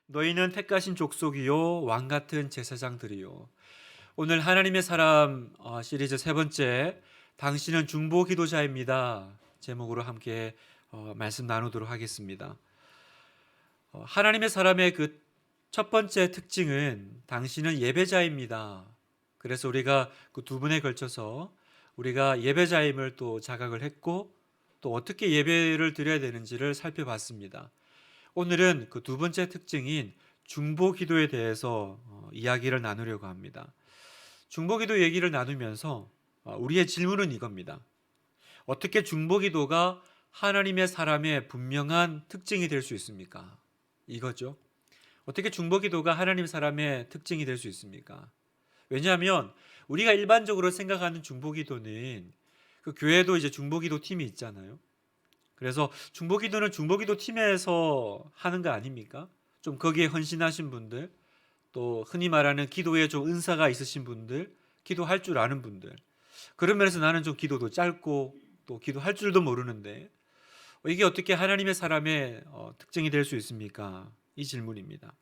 너희는 택하신 족속이요 왕 같은 제사장들이요. 오늘 하나님의 사람 시리즈 세 번째, 당신은 중보 기도자입니다 제목으로 함께 말씀 나누도록 하겠습니다. 하나님의 사람의 그 첫 번째 특징은 당신은 예배자입니다. 그래서 우리가 그 두 분에 걸쳐서 우리가 예배자임을 또 자각을 했고, 또 어떻게 예배를 드려야 되는지를 살펴봤습니다. 오늘은 그 두 번째 특징인 중보 기도에 대해서 이야기를 나누려고 합니다. 중보 기도 얘기를 나누면서 우리의 질문은 이겁니다. 어떻게 중보 기도가 하나님의 사람의 분명한 특징이 될 수 있습니까? 이거죠. 어떻게 중보 기도가 하나님 사람의 특징이 될 수 있습니까? 왜냐하면 우리가 일반적으로 생각하는 중보 기도는, 그 교회도 이제 중보 기도 팀이 있잖아요. 그래서 중보기도는 중보기도 팀에서 하는 거 아닙니까? 좀 거기에 헌신하신 분들, 또 흔히 말하는 기도에 좀 은사가 있으신 분들, 기도할 줄 아는 분들. 그런 면에서 나는 좀 기도도 짧고 또 기도할 줄도 모르는데 이게 어떻게 하나님의 사람의 특징이 될 수 있습니까? 이 질문입니다.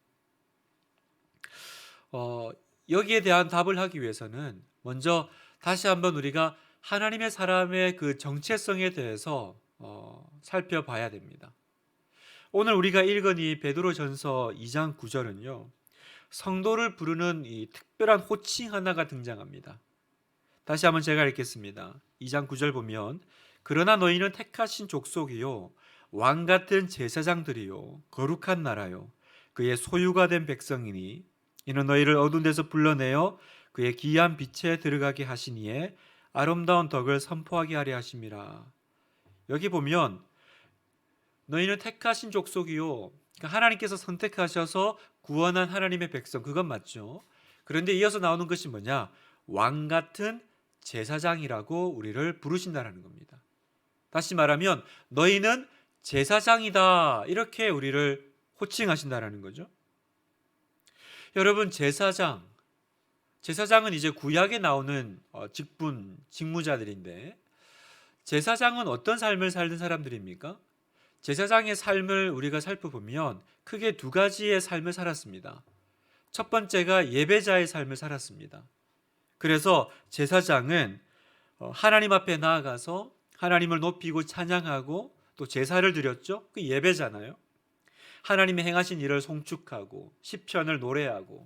여기에 대한 답을 하기 위해서는 먼저 다시 한번 우리가 하나님의 사람의 그 정체성에 대해서 살펴봐야 됩니다. 오늘 우리가 읽은 이 베드로전서 2장 9절은요, 성도를 부르는 이 특별한 호칭 하나가 등장합니다. 다시 한번 제가 읽겠습니다. 2장 9절 보면, 그러나 너희는 택하신 족속이요 왕 같은 제사장들이요 거룩한 나라요 그의 소유가 된 백성이니 이는 너희를 어두운 데서 불러내어 그의 기이한 빛에 들어가게 하시니에 아름다운 덕을 선포하게 하려 하심이라. 여기 보면 너희는 택하신 족속이요, 그러니까 하나님께서 선택하셔서 구원한 하나님의 백성, 그건 맞죠. 그런데 이어서 나오는 것이 뭐냐? 왕 같은 제사장이라고 우리를 부르신다는 겁니다. 다시 말하면 너희는 제사장이다, 이렇게 우리를 호칭하신다는 거죠. 여러분, 제사장은 이제 구약에 나오는 직분, 직무자들인데, 제사장은 어떤 삶을 살던 사람들입니까? 제사장의 삶을 우리가 살펴보면 크게 두 가지의 삶을 살았습니다. 첫 번째가 예배자의 삶을 살았습니다. 그래서 제사장은 하나님 앞에 나아가서 하나님을 높이고 찬양하고 또 제사를 드렸죠. 그 예배잖아요. 하나님의 행하신 일을 송축하고 시편을 노래하고,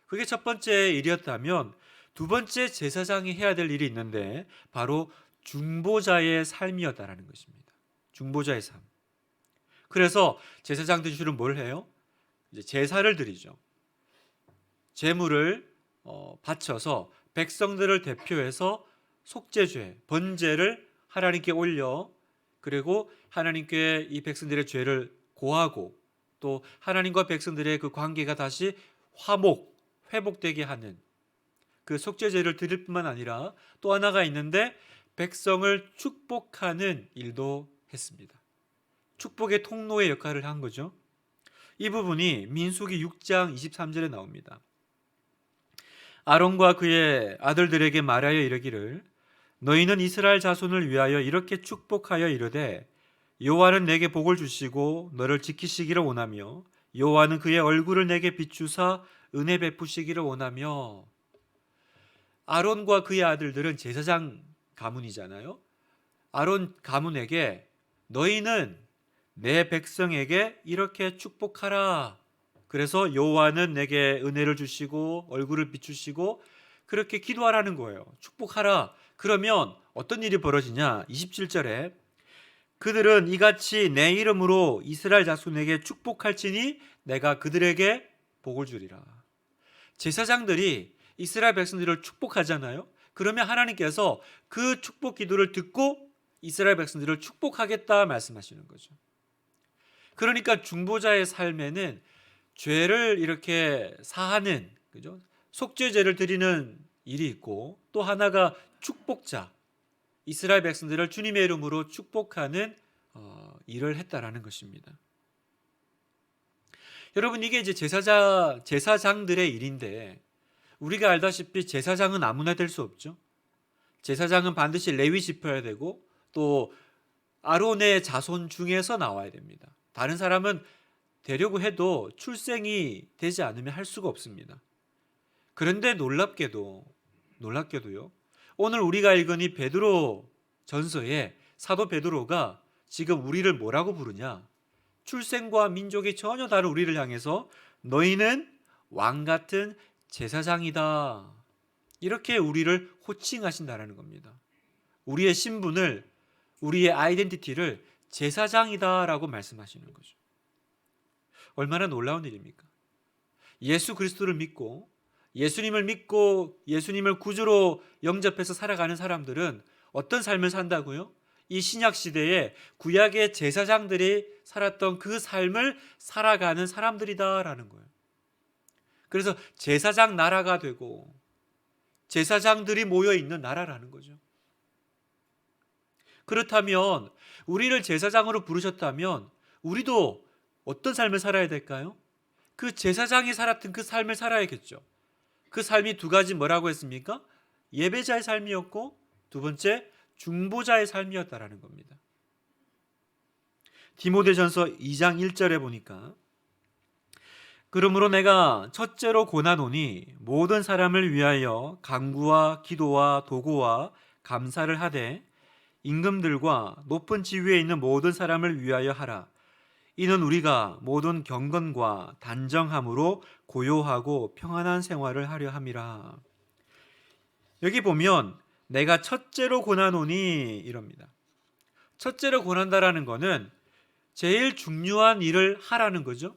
그게 첫 번째 일이었다면, 두 번째 제사장이 해야 될 일이 있는데 바로 중보자의 삶이었다라는 것입니다. 중보자의 삶. 그래서 제사장들이 주로 뭘 해요? 이제 제사를 드리죠. 제물을 바쳐서 백성들을 대표해서 속죄죄, 번제를 하나님께 올려, 그리고 하나님께 이 백성들의 죄를 고하고, 또 하나님과 백성들의 그 관계가 다시 회복되게 하는 그 속죄제를 드릴 뿐만 아니라 또 하나가 있는데 백성을 축복하는 일도 했습니다. 축복의 통로의 역할을 한 거죠. 이 부분이 민수기 6장 23절에 나옵니다. 아론과 그의 아들들에게 말하여 이르기를, 너희는 이스라엘 자손을 위하여 이렇게 축복하여 이르되, 여호와는 내게 복을 주시고 너를 지키시기를 원하며 여호와는 그의 얼굴을 내게 비추사 은혜 베푸시기를 원하며. 아론과 그의 아들들은 제사장 가문이잖아요. 아론 가문에게 너희는 내 백성에게 이렇게 축복하라. 그래서 여호와는 내게 은혜를 주시고 얼굴을 비추시고 그렇게 기도하라는 거예요. 축복하라. 그러면 어떤 일이 벌어지냐? 27절에 그들은 이같이 내 이름으로 이스라엘 자손에게 축복할지니 내가 그들에게 복을 주리라. 제사장들이 이스라엘 백성들을 축복하잖아요. 그러면 하나님께서 그 축복 기도를 듣고 이스라엘 백성들을 축복하겠다 말씀하시는 거죠. 그러니까 중보자의 삶에는 죄를 이렇게 사하는, 그죠? 속죄제를 드리는 일이 있고, 또 하나가 축복자, 이스라엘 백성들을 주님의 이름으로 축복하는 일을 했다라는 것입니다. 여러분, 이게 이제 제사장들의 일인데, 우리가 알다시피 제사장은 아무나 될 수 없죠. 제사장은 반드시 레위 지파여야 되고, 또 아론의 자손 중에서 나와야 됩니다. 다른 사람은 되려고 해도 출생이 되지 않으면 할 수가 없습니다. 그런데 놀랍게도요. 오늘 우리가 읽은 이 베드로 전서에 사도 베드로가 지금 우리를 뭐라고 부르냐? 출생과 민족이 전혀 다른 우리를 향해서 너희는 왕 같은 제사장이다. 이렇게 우리를 호칭하신다라는 겁니다. 우리의 신분을, 우리의 아이덴티티를 제사장이다라고 말씀하시는 거죠. 얼마나 놀라운 일입니까? 예수 그리스도를 믿고 예수님을 믿고 예수님을 구주로 영접해서 살아가는 사람들은 어떤 삶을 산다고요? 이 신약 시대에 구약의 제사장들이 살았던 그 삶을 살아가는 사람들이다라는 거예요. 그래서 제사장 나라가 되고 제사장들이 모여 있는 나라라는 거죠. 그렇다면 우리를 제사장으로 부르셨다면 우리도 어떤 삶을 살아야 될까요? 그 제사장이 살았던 그 삶을 살아야겠죠. 그 삶이 두 가지 뭐라고 했습니까? 예배자의 삶이었고 두 번째 중보자의 삶이었다라는 겁니다. 디모데전서 2장 1절에 보니까 그러므로 내가 첫째로 고나노니 모든 사람을 위하여 간구와 기도와 도고와 감사를 하되 임금들과 높은 지위에 있는 모든 사람을 위하여 하라. 이는 우리가 모든 경건과 단정함으로 고요하고 평안한 생활을 하려 함이라. 여기 보면 내가 첫째로 고나노니 이럽니다. 첫째로 고난다라는 거는 제일 중요한 일을 하라는 거죠.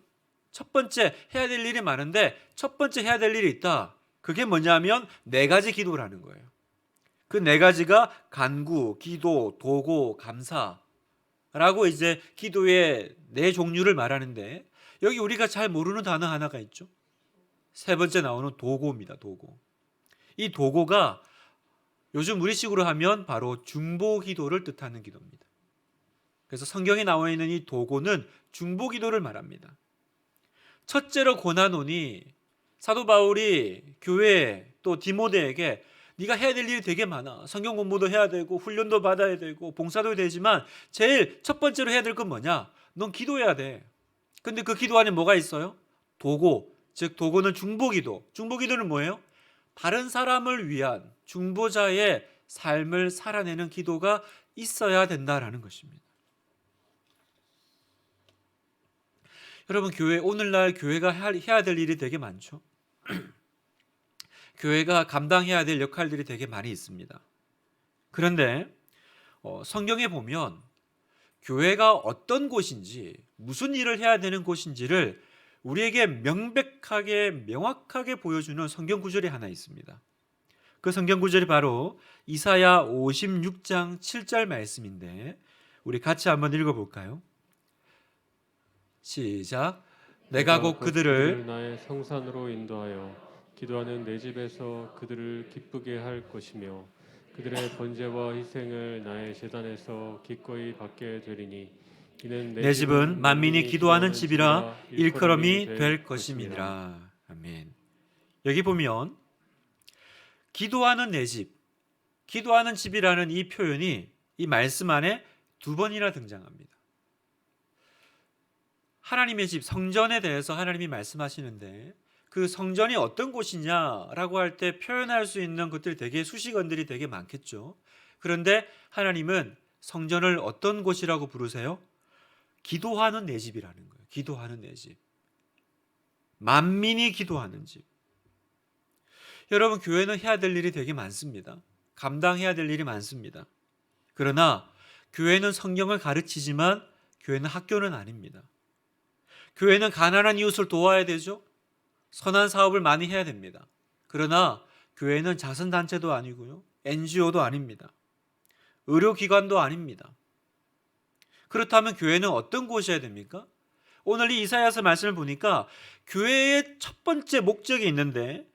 첫 번째 해야 될 일이 많은데 첫 번째 해야 될 일이 있다. 그게 뭐냐면 네 가지 기도라는 거예요. 그 네 가지가 간구, 기도, 도고, 감사라고 이제 기도의 네 종류를 말하는데 여기 우리가 잘 모르는 단어 하나가 있죠. 세 번째 나오는 도고입니다. 도고. 이 도고가 요즘 우리식으로 하면 바로 중보 기도를 뜻하는 기도입니다. 그래서 성경에 나와 있는 이 도고는 중보 기도를 말합니다. 첫째로 고나노니 사도 바울이 교회 또 디모데에게 네가 해야 될 일이 되게 많아. 성경 공부도 해야 되고 훈련도 받아야 되고 봉사도 되지만 제일 첫 번째로 해야 될 건 뭐냐? 넌 기도해야 돼. 근데 그 기도 안에 뭐가 있어요? 도고, 즉 도고는 중보기도. 중보기도는 뭐예요? 다른 사람을 위한 중보자의 삶을 살아내는 기도가 있어야 된다라는 것입니다. 여러분, 오늘날 교회가 해야 될 일이 되게 많죠. 교회가 감당해야 될 역할들이 되게 많이 있습니다. 그런데 성경에 보면 교회가 어떤 곳인지 무슨 일을 해야 되는 곳인지를 우리에게 명확하게 보여주는 성경 구절이 하나 있습니다. 그 성경 구절이 바로 이사야 56장 7절 말씀인데 우리 같이 한번 읽어볼까요? 시작. 내가 곧 그들을 나의 성산으로 인도하여 기도하는 내 집에서 그들을 기쁘게 할 것이며 그들의 번제와 희생을 나의 제단에서 기꺼이 받게 되리니 이는 내 집은 만민이 기도하는 집이라 일컬음이 될 것임이니라. 아멘. 여기 보면 기도하는 내 집, 기도하는 집이라는 이 표현이 이 말씀 안에 두 번이나 등장합니다. 하나님의 집, 성전에 대해서 하나님이 말씀하시는데 그 성전이 어떤 곳이냐라고 할 때 표현할 수 있는 것들 되게 수식어들이 되게 많겠죠. 그런데 하나님은 성전을 어떤 곳이라고 부르세요? 기도하는 내 집이라는 거예요. 기도하는 내 집. 만민이 기도하는 집. 여러분, 교회는 해야 될 일이 되게 많습니다. 감당해야 될 일이 많습니다. 그러나 교회는 성경을 가르치지만 교회는 학교는 아닙니다. 교회는 가난한 이웃을 도와야 되죠. 선한 사업을 많이 해야 됩니다. 그러나 교회는 자선단체도 아니고요. NGO도 아닙니다. 의료기관도 아닙니다. 그렇다면 교회는 어떤 곳이어야 됩니까? 오늘 이 이사야서 말씀을 보니까 교회의 첫 번째 목적이 있는데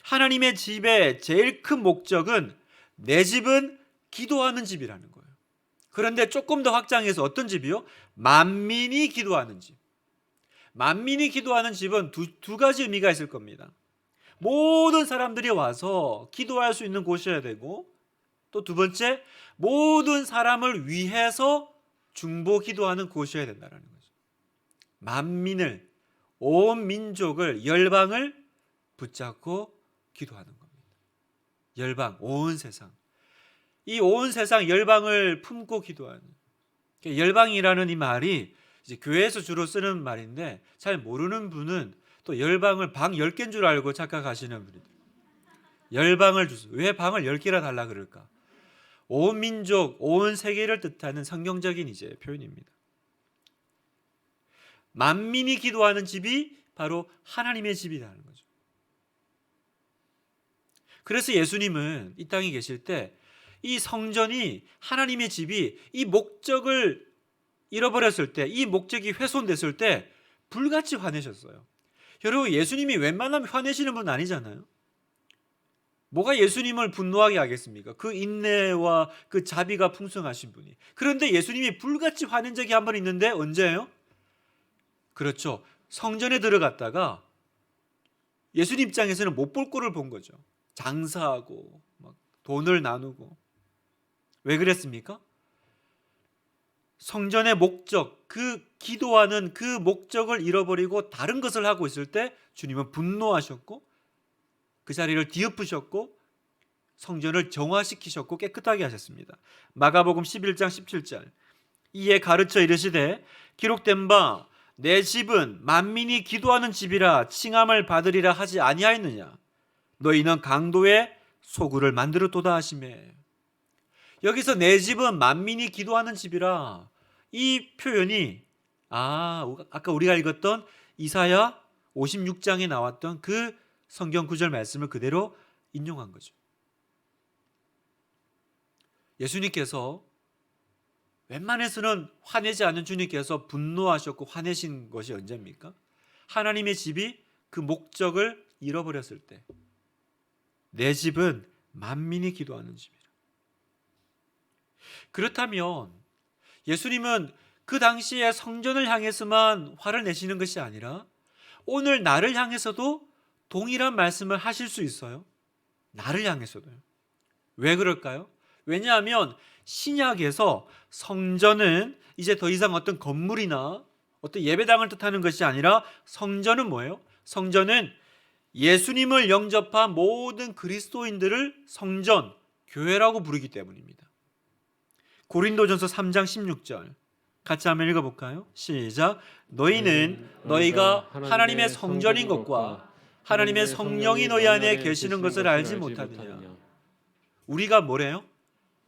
하나님의 집의 제일 큰 목적은 내 집은 기도하는 집이라는 거예요. 그런데 조금 더 확장해서 어떤 집이요? 만민이 기도하는 집. 만민이 기도하는 집은 두 가지 의미가 있을 겁니다. 모든 사람들이 와서 기도할 수 있는 곳이어야 되고 또 두 번째, 모든 사람을 위해서 중보 기도하는 곳이어야 된다는 거죠. 만민을, 온 민족을, 열방을 붙잡고 기도하는 겁니다. 열방, 온 세상. 이 온 세상 열방을 품고 기도하는. 열방이라는 이 말이 이제 교회에서 주로 쓰는 말인데 잘 모르는 분은 또 열방을 방 10개인 줄 알고 착각하시는 분들. 열방을 주소. 왜 방을 10개나 달라 그럴까? 온 민족, 온 세계를 뜻하는 성경적인 이제 표현입니다. 만민이 기도하는 집이 바로 하나님의 집이라는 거죠. 그래서 예수님은 이 땅에 계실 때 이 성전이 하나님의 집이 이 목적을 잃어버렸을 때, 이 목적이 훼손됐을 때 불같이 화내셨어요. 여러분, 예수님이 웬만하면 화내시는 분 아니잖아요. 뭐가 예수님을 분노하게 하겠습니까? 그 인내와 그 자비가 풍성하신 분이. 그런데 예수님이 불같이 화낸 적이 한 번 있는데 언제예요? 그렇죠. 성전에 들어갔다가 예수님 입장에서는 못 볼 꼴을 본 거죠. 장사하고 막 돈을 나누고. 왜 그랬습니까? 성전의 목적, 그 기도하는 그 목적을 잃어버리고 다른 것을 하고 있을 때 주님은 분노하셨고 그 자리를 뒤엎으셨고 성전을 정화시키셨고 깨끗하게 하셨습니다. 마가복음 11장 17절. 이에 가르쳐 이르시되 기록된 바 내 집은 만민이 기도하는 집이라 칭함을 받으리라 하지 아니하였느냐. 너희는 강도의 소굴을 만들었도다 하시매. 여기서 내 집은 만민이 기도하는 집이라, 이 표현이 아까 우리가 읽었던 이사야 56장에 나왔던 그 성경 구절 말씀을 그대로 인용한 거죠. 예수님께서 웬만해서는 화내지 않는 주님께서 분노하셨고 화내신 것이 언제입니까? 하나님의 집이 그 목적을 잃어버렸을 때. 내 집은 만민이 기도하는 집이라. 그렇다면 예수님은 그 당시에 성전을 향해서만 화를 내시는 것이 아니라 오늘 나를 향해서도 동일한 말씀을 하실 수 있어요. 나를 향해서도요. 왜 그럴까요? 왜냐하면 신약에서 성전은 이제 더 이상 어떤 건물이나 어떤 예배당을 뜻하는 것이 아니라 성전은 뭐예요? 성전은 예수님을 영접한 모든 그리스도인들을 성전, 교회라고 부르기 때문입니다. 고린도전서 3장 16절 같이 한번 읽어볼까요? 시작. 너희는 너희가 하나님의 성전인 것과 하나님의 성령이 너희 안에 계시는 것을 알지 못하느냐. 우리가 뭐래요?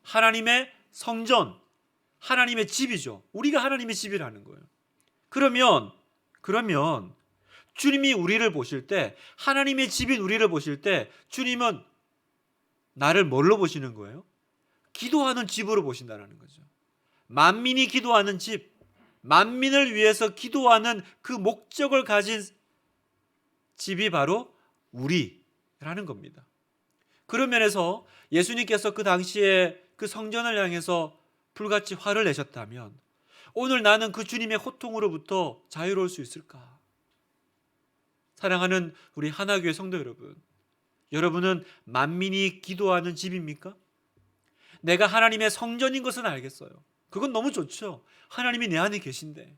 하나님의 성전, 하나님의 집이죠. 우리가 하나님의 집이라는 거예요. 그러면 주님이 우리를 보실 때, 하나님의 집인 우리를 보실 때 주님은 나를 뭘로 보시는 거예요? 기도하는 집으로 보신다는 거죠. 만민이 기도하는 집, 만민을 위해서 기도하는 그 목적을 가진 집이 바로 우리라는 겁니다. 그런 면에서 예수님께서 그 당시에 그 성전을 향해서 불같이 화를 내셨다면 오늘 나는 그 주님의 호통으로부터 자유로울 수 있을까? 사랑하는 우리 하나교회 성도 여러분, 여러분은 만민이 기도하는 집입니까? 내가 하나님의 성전인 것은 알겠어요. 그건 너무 좋죠. 하나님이 내 안에 계신데,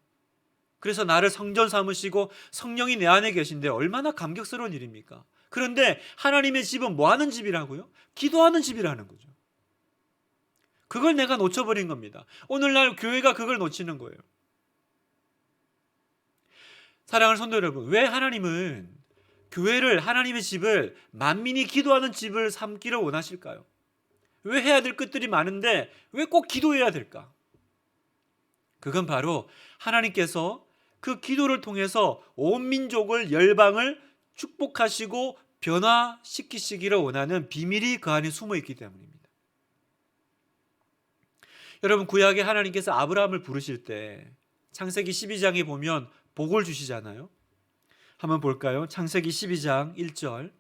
그래서 나를 성전 삼으시고 성령이 내 안에 계신데 얼마나 감격스러운 일입니까? 그런데 하나님의 집은 뭐 하는 집이라고요? 기도하는 집이라는 거죠. 그걸 내가 놓쳐버린 겁니다. 오늘날 교회가 그걸 놓치는 거예요. 사랑하는 성도 여러분, 왜 하나님은 교회를, 하나님의 집을 만민이 기도하는 집을 삼기를 원하실까요? 왜 해야 될 것들이 많은데 왜 꼭 기도해야 될까? 그건 바로 하나님께서 그 기도를 통해서 온 민족을, 열방을 축복하시고 변화시키시기를 원하는 비밀이 그 안에 숨어 있기 때문입니다. 여러분, 구약에 하나님께서 아브라함을 부르실 때 창세기 12장에 보면 복을 주시잖아요. 한번 볼까요? 창세기 12장 1절.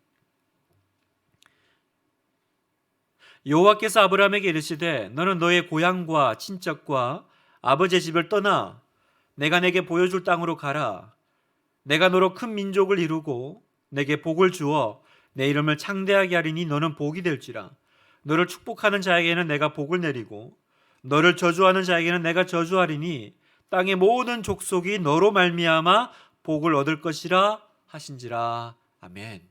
여호와께서 아브라함에게 이르시되 너는 너의 고향과 친척과 아버지의 집을 떠나 내가 내게 보여줄 땅으로 가라. 내가 너로 큰 민족을 이루고 내게 복을 주어 내 이름을 창대하게 하리니 너는 복이 될지라. 너를 축복하는 자에게는 내가 복을 내리고 너를 저주하는 자에게는 내가 저주하리니 땅의 모든 족속이 너로 말미암아 복을 얻을 것이라 하신지라. 아멘.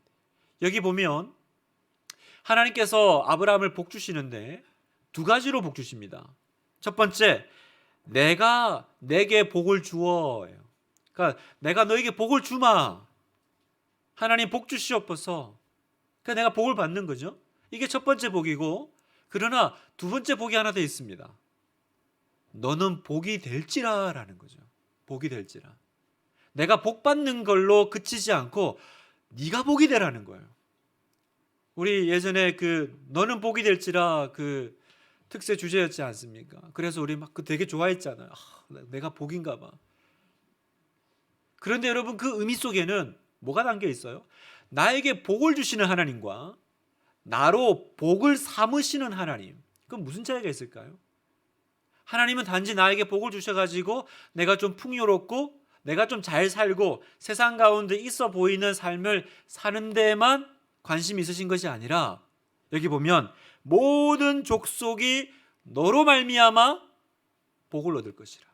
여기 보면 하나님께서 아브라함을 복 주시는데 두 가지로 복 주십니다. 첫 번째, 내가 내게 복을 주어. 그러니까 내가 너에게 복을 주마. 하나님 복 주시옵소서. 그러니까 내가 복을 받는 거죠. 이게 첫 번째 복이고, 그러나 두 번째 복이 하나 더 있습니다. 너는 복이 될지라라는 거죠. 복이 될지라. 내가 복 받는 걸로 그치지 않고 네가 복이 되라는 거예요. 우리 예전에 너는 복이 될지라 특세 주제였지 않습니까? 그래서 우리 막 되게 좋아했잖아요. 내가 복인가 봐. 그런데 여러분, 그 의미 속에는 뭐가 담겨 있어요? 나에게 복을 주시는 하나님과 나로 복을 삼으시는 하나님. 그건 무슨 차이가 있을까요? 하나님은 단지 나에게 복을 주셔가지고 내가 좀 풍요롭고 내가 좀 잘 살고 세상 가운데 있어 보이는 삶을 사는 데에만 관심이 있으신 것이 아니라, 여기 보면 모든 족속이 너로 말미암아 복을 얻을 것이라.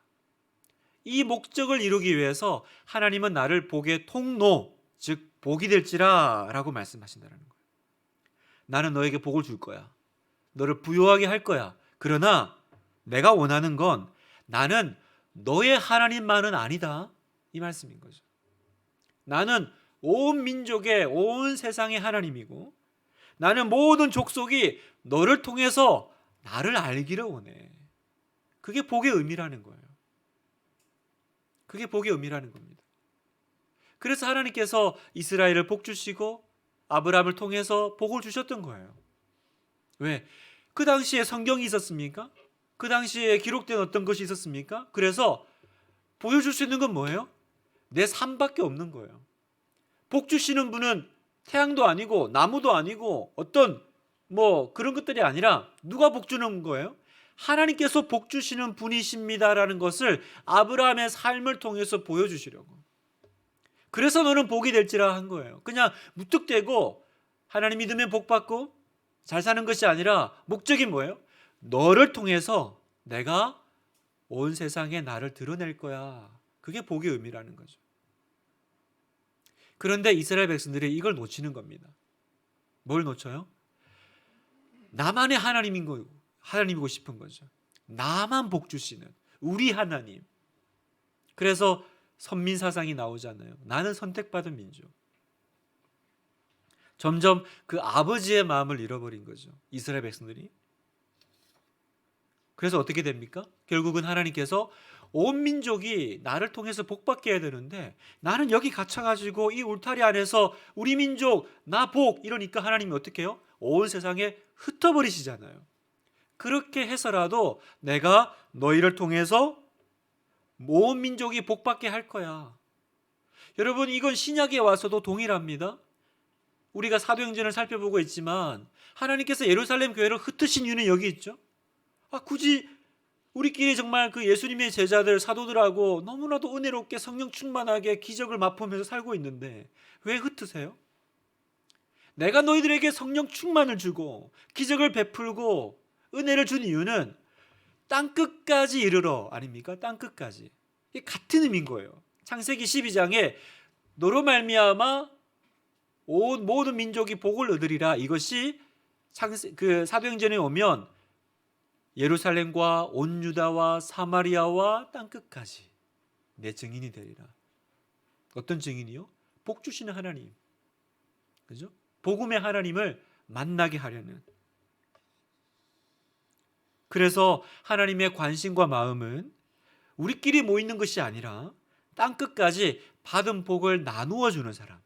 이 목적을 이루기 위해서 하나님은 나를 복의 통로, 즉 복이 될지라 라고 말씀하신다는 거예요. 나는 너에게 복을 줄 거야. 너를 부유하게 할 거야. 그러나 내가 원하는 건 나는 너의 하나님만은 아니다, 이 말씀인 거죠. 나는 온 민족의, 온 세상의 하나님이고, 나는 모든 족속이 너를 통해서 나를 알기를 원해. 그게 복의 의미라는 거예요. 그게 복의 의미라는 겁니다. 그래서 하나님께서 이스라엘을 복 주시고 아브라함을 통해서 복을 주셨던 거예요. 왜? 그 당시에 성경이 있었습니까? 그 당시에 기록된 어떤 것이 있었습니까? 그래서 보여줄 수 있는 건 뭐예요? 내 삶밖에 없는 거예요. 복 주시는 분은 태양도 아니고 나무도 아니고 어떤 그런 것들이 아니라 누가 복 주는 거예요? 하나님께서 복 주시는 분이십니다라는 것을 아브라함의 삶을 통해서 보여주시려고. 그래서 너는 복이 될지라 한 거예요. 그냥 무턱대고 하나님 믿으면 복 받고 잘 사는 것이 아니라 목적이 뭐예요? 너를 통해서 내가 온 세상에 나를 드러낼 거야. 그게 복의 의미라는 거죠. 그런데 이스라엘 백성들이 이걸 놓치는 겁니다. 뭘 놓쳐요? 나만의 하나님이고 싶은 거죠. 나만 복 주시는 우리 하나님. 그래서 선민 사상이 나오잖아요. 나는 선택받은 민족. 점점 그 아버지의 마음을 잃어버린 거죠, 이스라엘 백성들이. 그래서 어떻게 됩니까? 결국은 하나님께서 온 민족이 나를 통해서 복받게 해야 되는데, 나는 여기 갇혀가지고 이 울타리 안에서 우리 민족 나 복 이러니까 하나님이 어떻게 해요? 온 세상에 흩어버리시잖아요. 그렇게 해서라도 내가 너희를 통해서 온 민족이 복받게 할 거야. 여러분, 이건 신약에 와서도 동일합니다. 우리가 사도행전을 살펴보고 있지만 하나님께서 예루살렘 교회를 흩으신 이유는 여기 있죠. 굳이 우리끼리 정말 그 예수님의 제자들 사도들하고 너무나도 은혜롭게 성령 충만하게 기적을 맛보면서 살고 있는데 왜 흩으세요? 내가 너희들에게 성령 충만을 주고 기적을 베풀고 은혜를 준 이유는 땅끝까지 이르러 아닙니까? 땅끝까지. 이게 같은 의미인 거예요. 창세기 12장에 너로 말미암아 온 모든 민족이 복을 얻으리라, 이것이 사도행전에 오면 예루살렘과 온 유다와 사마리아와 땅끝까지 내 증인이 되리라. 어떤 증인이요? 복 주시는 하나님. 그죠? 복음의 하나님을 만나게 하려는. 그래서 하나님의 관심과 마음은 우리끼리 모이는 것이 아니라 땅끝까지 받은 복을 나누어 주는 사람.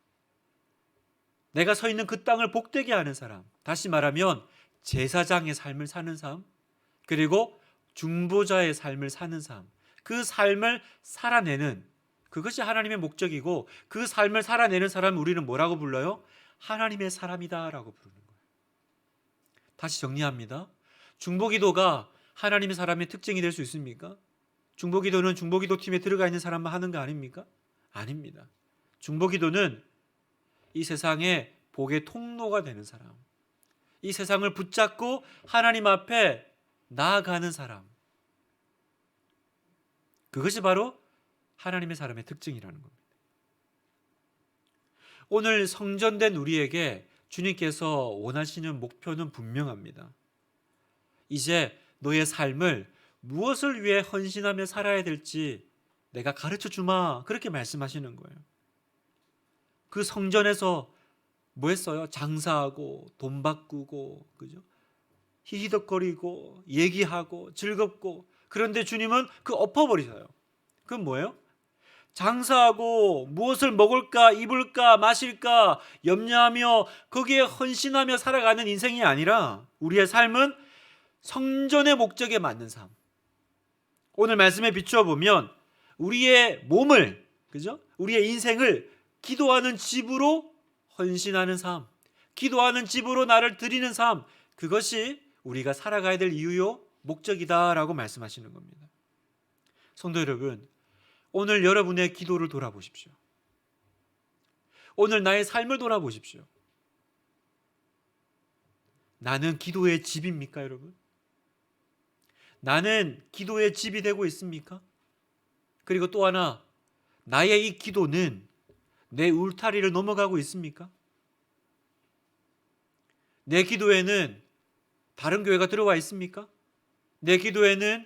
내가 서 있는 그 땅을 복되게 하는 사람. 다시 말하면 제사장의 삶을 사는 삶, 그리고 중보자의 삶을 사는 삶. 그 삶을 살아내는, 그것이 하나님의 목적이고, 그 삶을 살아내는 사람을 우리는 뭐라고 불러요? 하나님의 사람이다 라고 부르는 거예요. 다시 정리합니다. 중보기도가 하나님의 사람의 특징이 될 수 있습니까? 중보기도는 중보기도 팀에 들어가 있는 사람만 하는 거 아닙니까? 아닙니다. 중보기도는 이 세상에 복의 통로가 되는 사람, 이 세상을 붙잡고 하나님 앞에 나아가는 사람, 그것이 바로 하나님의 사람의 특징이라는 겁니다. 오늘 성전된 우리에게 주님께서 원하시는 목표는 분명합니다. 이제 너의 삶을 무엇을 위해 헌신하며 살아야 될지 내가 가르쳐 주마, 그렇게 말씀하시는 거예요. 그 성전에서 뭐 했어요? 장사하고 돈 바꾸고, 그죠? 히히덕거리고 얘기하고 즐겁고. 그런데 주님은 그 엎어버리셔요. 그건 뭐예요? 장사하고 무엇을 먹을까 입을까 마실까 염려하며 거기에 헌신하며 살아가는 인생이 아니라 우리의 삶은 성전의 목적에 맞는 삶. 오늘 말씀에 비추어 보면 우리의 몸을, 그죠? 우리의 인생을 기도하는 집으로 헌신하는 삶, 기도하는 집으로 나를 드리는 삶, 그것이 우리가 살아가야 될 이유요 목적이다라고 말씀하시는 겁니다. 성도 여러분, 오늘 여러분의 기도를 돌아보십시오. 오늘 나의 삶을 돌아보십시오. 나는 기도의 집입니까, 여러분? 나는 기도의 집이 되고 있습니까? 그리고 또 하나, 나의 이 기도는 내 울타리를 넘어가고 있습니까? 내 기도에는 다른 교회가 들어와 있습니까? 내 기도에는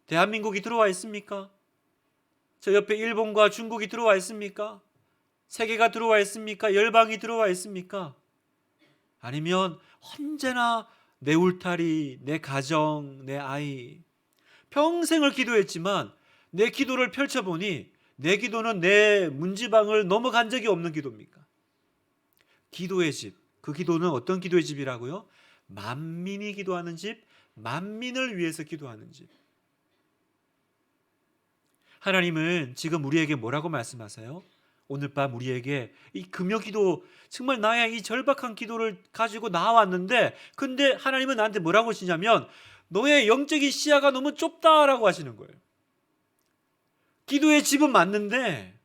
대한민국이 들어와 있습니까? 저 옆에 일본과 중국이 들어와 있습니까? 세계가 들어와 있습니까? 열방이 들어와 있습니까? 아니면 언제나 내 울타리, 내 가정, 내 아이, 평생을 기도했지만 내 기도를 펼쳐보니 내 기도는 내 문지방을 넘어간 적이 없는 기도입니까? 기도의 집, 그 기도는 어떤 기도의 집이라고요? 만민이 기도하는 집, 만민을 위해서 기도하는 집. 하나님은 지금 우리에게 뭐라고 말씀하세요? 오늘 밤 우리에게 이 금요기도, 정말 나의 이 절박한 기도를 가지고 나왔는데, 근데 하나님은 나한테 뭐라고 하시냐면 너의 영적인 시야가 너무 좁다라고 하시는 거예요. 기도의 집은 맞는데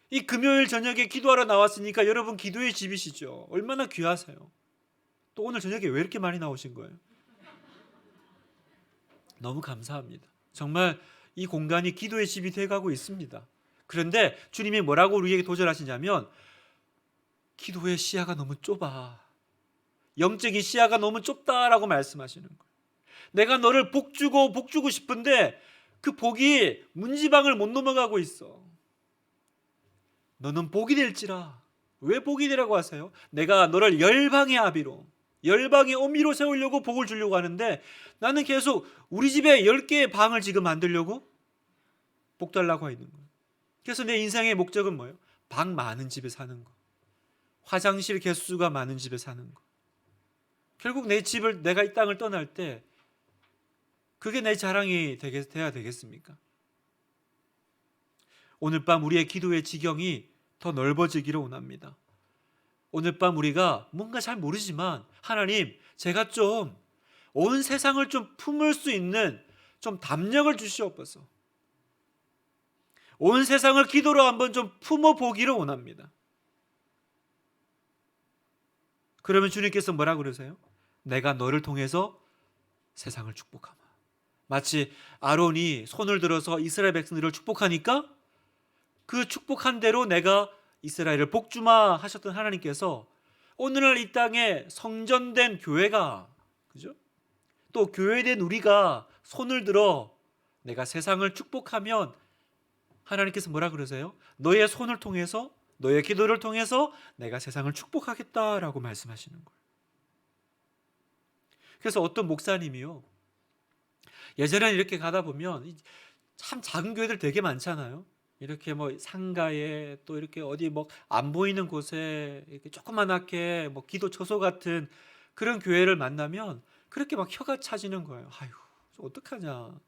이 금요일 저녁에 기도하러 나왔으니까 여러분 기도의 집이시죠. 얼마나 귀하세요. 또 오늘 저녁에 왜 이렇게 많이 나오신 거예요? 너무 감사합니다. 정말 이 공간이 기도의 집이 돼가고 있습니다. 그런데 주님이 뭐라고 우리에게 도전하시냐면 기도의 시야가 너무 좁아, 영적인 시야가 너무 좁다라고 말씀하시는 거예요. 내가 너를 복주고 싶은데 그 복이 문지방을 못 넘어가고 있어. 너는 복이 될지라. 왜 복이 되라고 하세요? 내가 너를 열방의 아비로, 열방의 어미로 세우려고 복을 주려고 하는데 나는 계속 우리 집에 10개의 방을 지금 만들려고 복 달라고 하고 있는 거예요. 그래서 내 인생의 목적은 뭐예요? 방 많은 집에 사는 거, 화장실 개수가 많은 집에 사는 거. 결국 내 집을, 내가 이 땅을 떠날 때 그게 내 자랑이 돼야 되겠습니까? 오늘 밤 우리의 기도의 지경이 더 넓어지기를 원합니다. 오늘 밤 우리가 뭔가 잘 모르지만 하나님, 제가 좀 온 세상을 좀 품을 수 있는 좀 담력을 주시옵소서. 온 세상을 기도로 한번 좀 품어보기를 원합니다. 그러면 주님께서 뭐라고 그러세요? 내가 너를 통해서 세상을 축복하마. 마치 아론이 손을 들어서 이스라엘 백성들을 축복하니까 그 축복한 대로 내가 이스라엘을 복주마 하셨던 하나님께서 오늘날 이 땅에 성전된 교회가, 그죠? 또 교회된 우리가 손을 들어 내가 세상을 축복하면 하나님께서 뭐라 그러세요? 너의 손을 통해서, 너의 기도를 통해서 내가 세상을 축복하겠다라고 말씀하시는 거예요. 그래서 어떤 목사님이요, 예전에는 이렇게 가다 보면 참 작은 교회들 되게 많잖아요. 이렇게 뭐 상가에 또 이렇게 어디 뭐 안 보이는 곳에 이렇게 조그만하게 뭐 기도 처소 같은 그런 교회를 만나면 그렇게 막 혀가 차지는 거예요. 아유, 어떡하냐.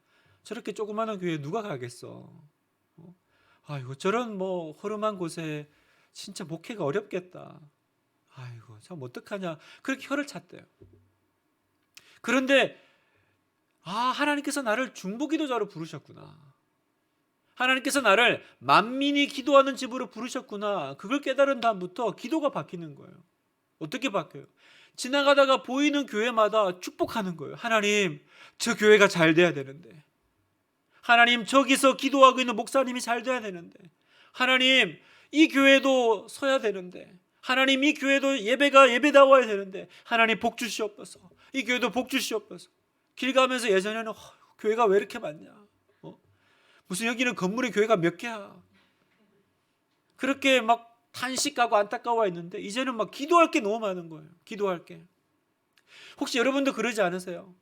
저렇게 조그만한 교회에 누가 가겠어. 아이고, 저런 뭐 허름한 곳에 진짜 목회가 어렵겠다. 아이고, 참 어떡하냐. 그렇게 혀를 찼대요. 그런데 하나님께서 나를 중보기도자로 부르셨구나. 하나님께서 나를 만민이 기도하는 집으로 부르셨구나. 그걸 깨달은 다음부터 기도가 바뀌는 거예요. 어떻게 바뀌어요? 지나가다가 보이는 교회마다 축복하는 거예요. 하나님, 저 교회가 잘 돼야 되는데. 하나님, 저기서 기도하고 있는 목사님이 잘 돼야 되는데, 하나님, 이 교회도 서야 되는데, 하나님, 이 교회도 예배가 예배다워야 되는데, 하나님 복 주시옵소서. 이 교회도 복 주시옵소서. 길 가면서 예전에는 교회가 왜 이렇게 많냐, 무슨 여기는 건물에 교회가 몇 개야, 그렇게 막 탄식하고 안타까워했는데 이제는 막 기도할 게 너무 많은 거예요. 기도할 게. 혹시 여러분도 그러지 않으세요?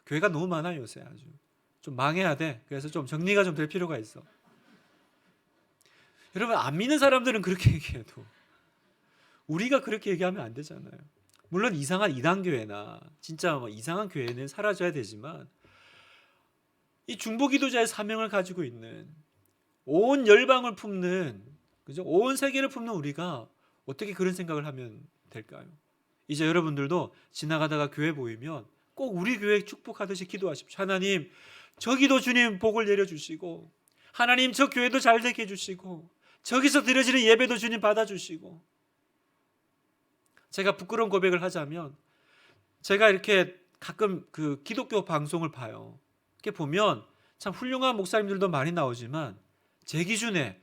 교회가 너무 많아요. 요새 아주 좀 망해야 돼. 그래서 좀 정리가 좀 될 필요가 있어. 여러분, 안 믿는 사람들은 그렇게 얘기해도 우리가 그렇게 얘기하면 안 되잖아요. 물론 이상한 이단교회나 진짜 뭐 이상한 교회는 사라져야 되지만, 이 중보기도자의 사명을 가지고 있는, 온 열방을 품는, 그죠? 온 세계를 품는 우리가 어떻게 그런 생각을 하면 될까요? 이제 여러분들도 지나가다가 교회 보이면 꼭 우리 교회 축복하듯이 기도하십시오. 하나님, 저기도 주님 복을 내려주시고, 하나님 저 교회도 잘 되게 해주시고, 저기서 드려지는 예배도 주님 받아주시고. 제가 부끄러운 고백을 하자면, 제가 이렇게 가끔 그 기독교 방송을 봐요. 이렇게 보면 참 훌륭한 목사님들도 많이 나오지만 제 기준에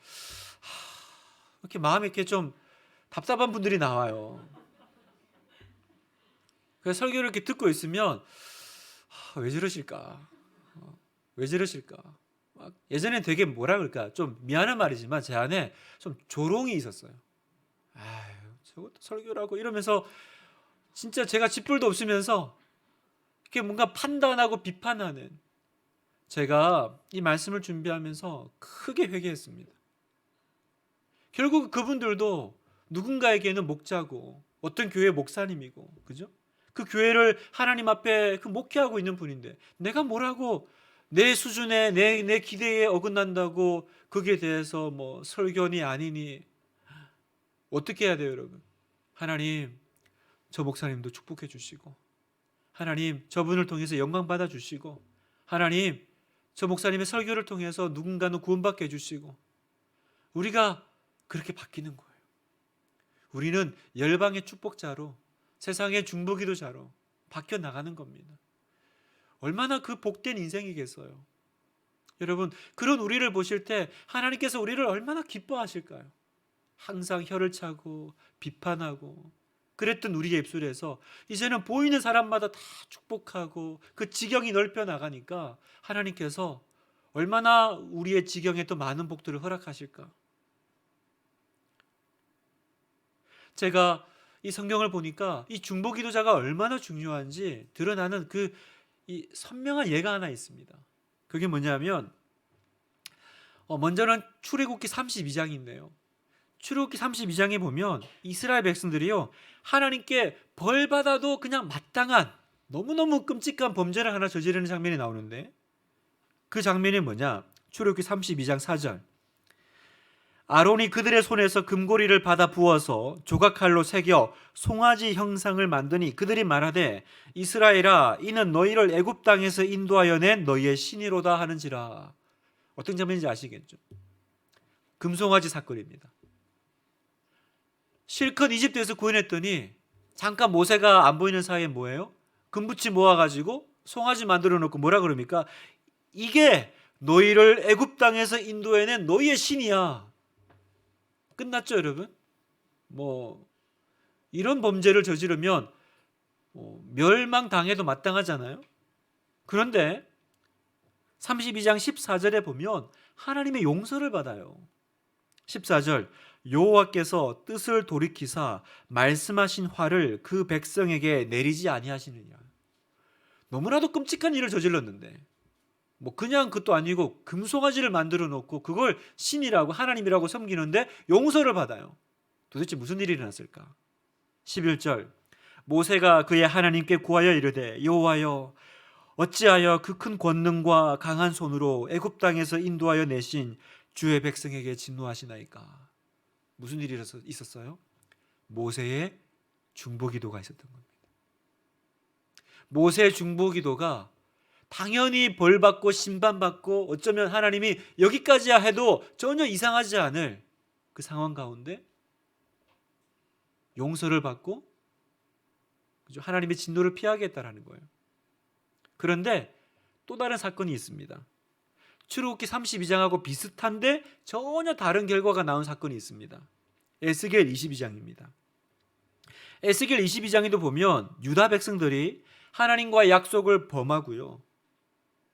이렇게 마음이 이렇게 좀 답답한 분들이 나와요. 그래서 설교를 이렇게 듣고 있으면 왜 저러실까? 왜 저러실까? 막 예전엔 되게 뭐라 그럴까? 좀 미안한 말이지만 제 안에 좀 조롱이 있었어요. 아유, 저것도 설교라고 이러면서 진짜 제가 쥐뿔도 없으면서 이렇게 뭔가 판단하고 비판하는, 제가 이 말씀을 준비하면서 크게 회개했습니다. 결국 그분들도 누군가에게는 목자고 어떤 교회 목사님이고, 그죠? 그 교회를 하나님 앞에 그 목회하고 있는 분인데 내가 뭐라고 내 수준에 내 기대에 어긋난다고 거기에 대해서 뭐 설교니 아니니 어떻게 해야 돼요, 여러분? 하나님, 저 목사님도 축복해 주시고, 하나님 저분을 통해서 영광 받아 주시고, 하나님 저 목사님의 설교를 통해서 누군가는 구원받게 해주시고, 우리가 그렇게 바뀌는 거예요. 우리는 열방의 축복자로, 세상의 중보기도자로 바뀌어 나가는 겁니다. 얼마나 그 복된 인생이겠어요. 여러분, 그런 우리를 보실 때 하나님께서 우리를 얼마나 기뻐하실까요? 항상 혀를 차고 비판하고 그랬던 우리의 입술에서 이제는 보이는 사람마다 다 축복하고 그 지경이 넓혀 나가니까 하나님께서 얼마나 우리의 지경에 또 많은 복들을 허락하실까. 제가 이 성경을 보니까 이 중보기도자가 얼마나 중요한지 드러나는 이 선명한 예가 하나 있습니다. 그게 뭐냐면 먼저는 출애굽기 32장인데요. 출애굽기 32장에 보면 이스라엘 백성들이요, 하나님께 벌 받아도 그냥 마땅한 너무너무 끔찍한 범죄를 하나 저지르는 장면이 나오는데, 그 장면이 뭐냐? 출애굽기 32장 4절. 아론이 그들의 손에서 금고리를 받아 부어서 조각칼로 새겨 송아지 형상을 만드니 그들이 말하되 이스라엘아, 이는 너희를 애굽 땅에서 인도하여 낸 너희의 신이로다 하는지라. 어떤 장면인지 아시겠죠? 금송아지 사건입니다. 실컷 이집트에서 구원했더니 잠깐 모세가 안 보이는 사이에 뭐예요? 금붙이 모아가지고 송아지 만들어 놓고 뭐라 그럽니까? 이게 너희를 애굽 땅에서 인도해낸 너희의 신이야. 끝났죠, 여러분? 뭐 이런 범죄를 저지르면 멸망당해도 마땅하잖아요. 그런데 32장 14절에 보면 하나님의 용서를 받아요. 14절, 여호와께서 뜻을 돌이키사 말씀하신 화를 그 백성에게 내리지 아니하시느냐. 너무나도 끔찍한 일을 저질렀는데 뭐 그냥 그것도 아니고 금송아지를 만들어 놓고 그걸 신이라고 하나님이라고 섬기는데 용서를 받아요. 도대체 무슨 일이 일어났을까? 11절, 모세가 그의 하나님께 구하여 이르되 여호와여, 어찌하여 그 큰 권능과 강한 손으로 애굽 땅에서 인도하여 내신 주의 백성에게 진노하시나이까. 무슨 일이 있었어요? 모세의 중보기도가 있었던 겁니다. 모세의 중보기도가 당연히 벌받고 심판받고 어쩌면 하나님이 여기까지야 해도 전혀 이상하지 않을 그 상황 가운데 용서를 받고 하나님의 진노를 피하겠다라는 거예요. 그런데 또 다른 사건이 있습니다. 출애굽기 32장하고 비슷한데 전혀 다른 결과가 나온 사건이 있습니다. 에스겔 22장입니다. 에스겔 22장에도 보면 유다 백성들이 하나님과의 약속을 범하고요.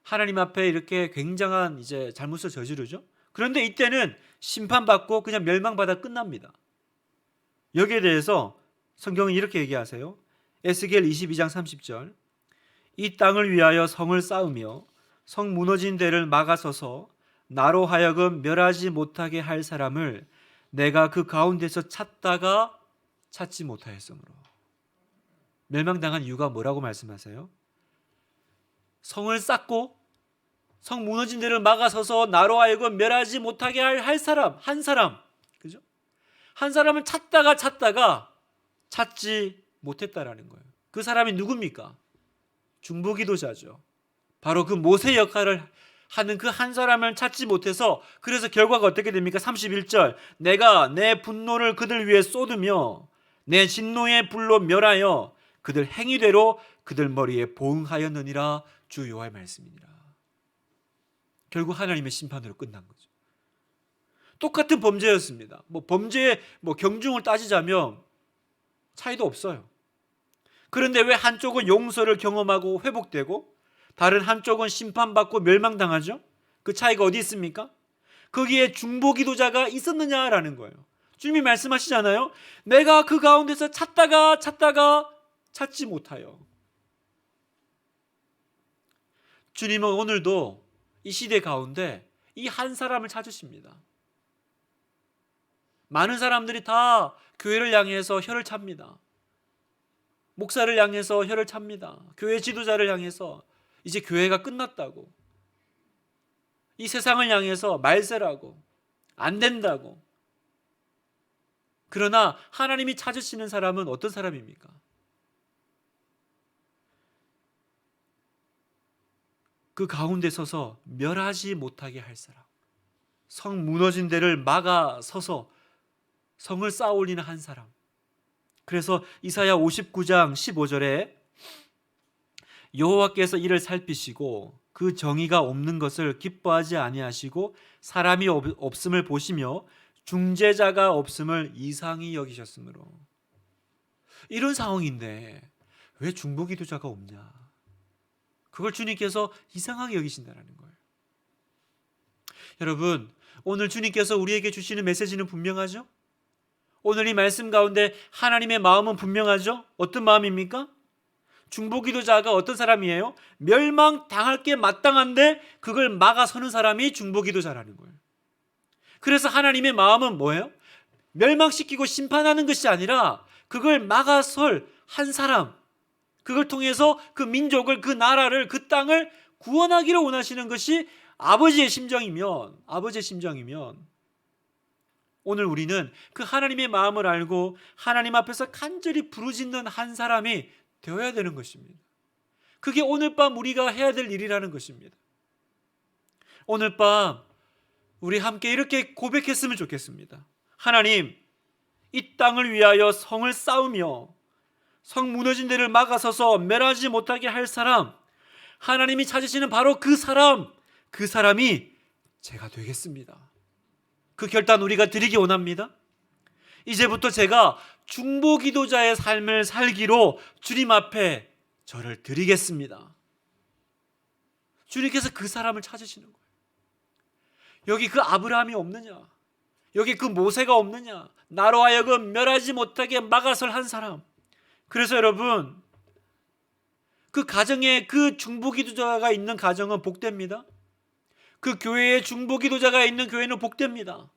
하나님 앞에 이렇게 굉장한 이제 잘못을 저지르죠. 그런데 이때는 심판받고 그냥 멸망받아 끝납니다. 여기에 대해서 성경은 이렇게 얘기하세요. 에스겔 22장 30절. 이 땅을 위하여 성을 쌓으며 성 무너진 데를 막아서서 나로 하여금 멸하지 못하게 할 사람을 내가 그 가운데서 찾다가 찾지 못하였으므로. 멸망당한 이유가 뭐라고 말씀하세요? 성을 쌓고 성 무너진 데를 막아서서 나로 하여금 멸하지 못하게 할 사람, 한 사람, 그죠? 한 사람을 찾다가 찾지 못했다라는 거예요. 그 사람이 누굽니까? 중보기도자죠. 바로 그 모세 역할을 하는 그 한 사람을 찾지 못해서 그래서 결과가 어떻게 됩니까? 31절. 내가 내 분노를 그들 위에 쏟으며 내 진노의 불로 멸하여 그들 행위대로 그들 머리에 보응하였느니라. 주 여호와의 말씀이니라. 결국 하나님의 심판으로 끝난 거죠. 똑같은 범죄였습니다. 범죄의 경중을 따지자면 차이도 없어요. 그런데 왜 한쪽은 용서를 경험하고 회복되고 다른 한쪽은 심판받고 멸망당하죠? 그 차이가 어디 있습니까? 거기에 중보기도자가 있었느냐라는 거예요. 주님이 말씀하시잖아요. 내가 그 가운데서 찾다가 찾지 못하여. 주님은 오늘도 이 시대 가운데 이 한 사람을 찾으십니다. 많은 사람들이 다 교회를 향해서 혀를 찹니다. 목사를 향해서 혀를 찹니다. 교회 지도자를 향해서 이제 교회가 끝났다고, 이 세상을 향해서 말세라고, 안 된다고. 그러나 하나님이 찾으시는 사람은 어떤 사람입니까? 그 가운데 서서 멸하지 못하게 할 사람, 성 무너진 데를 막아 서서 성을 쌓아 올리는 한 사람. 그래서 이사야 59장 15절에 여호와께서 이를 살피시고 그 정의가 없는 것을 기뻐하지 아니하시고 사람이 없음을 보시며 중재자가 없음을 이상히 여기셨으므로. 이런 상황인데 왜 중보기도자가 없냐? 그걸 주님께서 이상하게 여기신다는 거예요. 여러분, 오늘 주님께서 우리에게 주시는 메시지는 분명하죠? 오늘 이 말씀 가운데 하나님의 마음은 분명하죠? 어떤 마음입니까? 중보기도자가 어떤 사람이에요? 멸망당할 게 마땅한데 그걸 막아서는 사람이 중보기도자라는 거예요. 그래서 하나님의 마음은 뭐예요? 멸망시키고 심판하는 것이 아니라 그걸 막아설 한 사람, 그걸 통해서 그 민족을, 그 나라를, 그 땅을 구원하기를 원하시는 것이 아버지의 심정이면 오늘 우리는 그 하나님의 마음을 알고 하나님 앞에서 간절히 부르짖는 한 사람이 되어야 되는 것입니다. 그게 오늘 밤 우리가 해야 될 일이라는 것입니다. 오늘 밤 우리 함께 이렇게 고백했으면 좋겠습니다. 하나님, 이 땅을 위하여 성을 쌓으며 성 무너진 데를 막아서서 멸하지 못하게 할 사람, 하나님이 찾으시는 바로 그 사람이 제가 되겠습니다. 그 결단 우리가 드리기 원합니다. 이제부터 제가 중보기도자의 삶을 살기로 주님 앞에 저를 드리겠습니다. 주님께서 그 사람을 찾으시는 거예요. 여기 그 아브라함이 없느냐? 여기 그 모세가 없느냐? 나로 하여금 멸하지 못하게 막아설 한 사람. 그래서 여러분, 그 가정에 그 중보기도자가 있는 가정은 복됩니다. 그 교회에 중보기도자가 있는 교회는 복됩니다.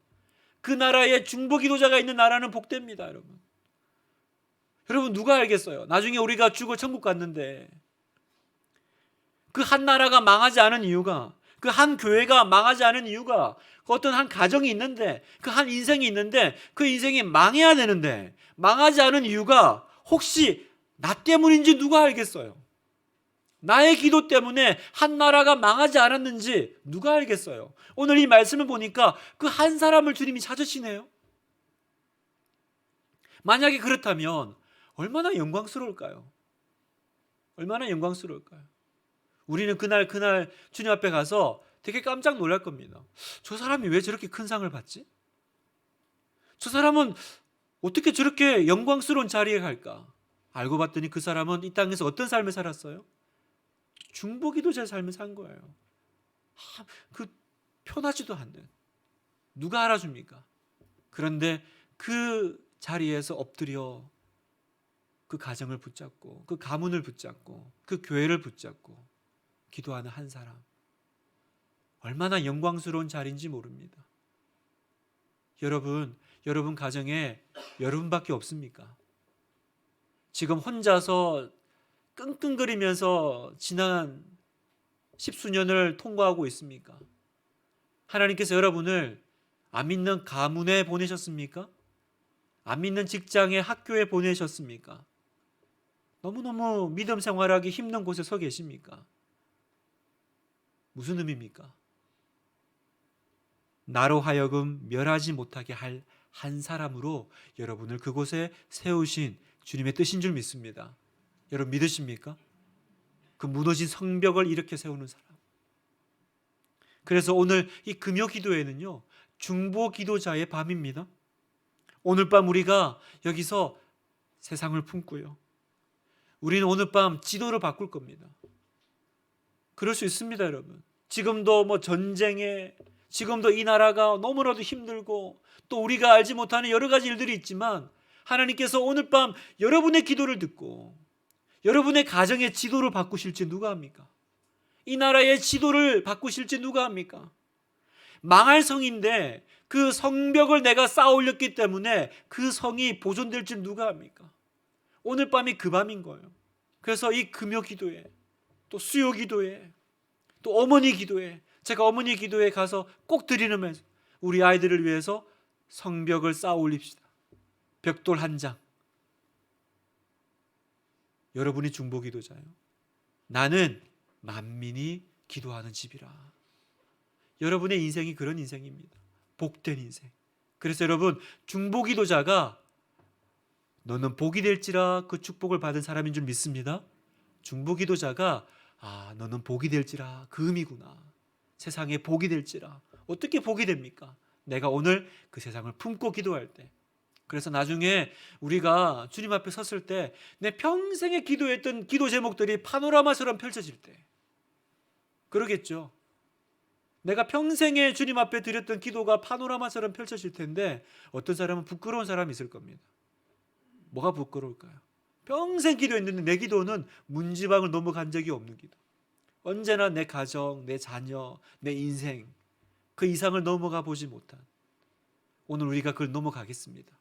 그 나라에 중보기도자가 있는 나라는 복됩니다. 여러분 누가 알겠어요? 나중에 우리가 죽어 천국 갔는데 그 한 나라가 망하지 않은 이유가, 그 한 교회가 망하지 않은 이유가, 그 어떤 한 가정이 있는데, 그 한 인생이 있는데 그 인생이 망해야 되는데 망하지 않은 이유가 혹시 나 때문인지 누가 알겠어요? 나의 기도 때문에 한 나라가 망하지 않았는지 누가 알겠어요? 오늘 이 말씀을 보니까 그 한 사람을 주님이 찾으시네요. 만약에 그렇다면 얼마나 영광스러울까요? 얼마나 영광스러울까요? 우리는 그날 주님 앞에 가서 되게 깜짝 놀랄 겁니다. 저 사람이 왜 저렇게 큰 상을 받지? 저 사람은 어떻게 저렇게 영광스러운 자리에 갈까? 알고 봤더니 그 사람은 이 땅에서 어떤 삶을 살았어요? 중보기도자의 삶을 산 거예요. 그 편하지도 않는. 누가 알아줍니까? 그런데 그 자리에서 엎드려 그 가정을 붙잡고 그 가문을 붙잡고 그 교회를 붙잡고 기도하는 한 사람. 얼마나 영광스러운 자리인지 모릅니다. 여러분 가정에 여러분밖에 없습니까? 지금 혼자서 끙끙거리면서 지난 십수년을 통과하고 있습니까? 하나님께서 여러분을 안 믿는 가문에 보내셨습니까? 안 믿는 직장에 학교에 보내셨습니까? 너무너무 믿음 생활하기 힘든 곳에 서 계십니까? 무슨 의미입니까? 나로 하여금 멸하지 못하게 할 한 사람으로 여러분을 그곳에 세우신 주님의 뜻인 줄 믿습니다. 여러분 믿으십니까? 그 무너진 성벽을 일으켜 세우는 사람. 그래서 오늘 이 금요 기도회는요, 중보 기도자의 밤입니다. 오늘 밤 우리가 여기서 세상을 품고요. 우리는 오늘 밤 지도를 바꿀 겁니다. 그럴 수 있습니다, 여러분. 지금도 전쟁에, 지금도 이 나라가 너무나도 힘들고 또 우리가 알지 못하는 여러 가지 일들이 있지만 하나님께서 오늘 밤 여러분의 기도를 듣고 여러분의 가정의 지도를 바꾸실지 누가 합니까? 이 나라의 지도를 바꾸실지 누가 합니까? 망할 성인데 그 성벽을 내가 쌓아 올렸기 때문에 그 성이 보존될 줄 누가 합니까? 오늘 밤이 그 밤인 거예요. 그래서 이 금요 기도회, 또 수요 기도회, 또 어머니 기도회, 제가 어머니 기도회 가서 꼭 드리는 말씀, 우리 아이들을 위해서 성벽을 쌓아 올립시다. 벽돌 한 장. 여러분이 중보 기도자예요. 나는 만민이 기도하는 집이라. 여러분의 인생이 그런 인생입니다. 복된 인생. 그래서 여러분, 중보 기도자가 너는 복이 될지라 그 축복을 받은 사람인 줄 믿습니다. 중보 기도자가 너는 복이 될지라 그 의미구나. 세상에 복이 될지라. 어떻게 복이 됩니까? 내가 오늘 그 세상을 품고 기도할 때. 그래서 나중에 우리가 주님 앞에 섰을 때 내 평생에 기도했던 기도 제목들이 파노라마처럼 펼쳐질 때 그러겠죠. 내가 평생에 주님 앞에 드렸던 기도가 파노라마처럼 펼쳐질 텐데 어떤 사람은 부끄러운 사람이 있을 겁니다. 뭐가 부끄러울까요? 평생 기도했는데 내 기도는 문지방을 넘어간 적이 없는 기도. 언제나 내 가정, 내 자녀, 내 인생 그 이상을 넘어가 보지 못한. 오늘 우리가 그걸 넘어가겠습니다.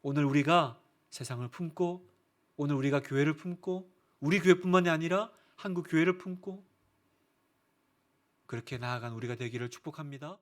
오늘 우리가 세상을 품고, 오늘 우리가 교회를 품고, 우리 교회뿐만이 아니라 한국 교회를 품고 그렇게 나아간 우리가 되기를 축복합니다.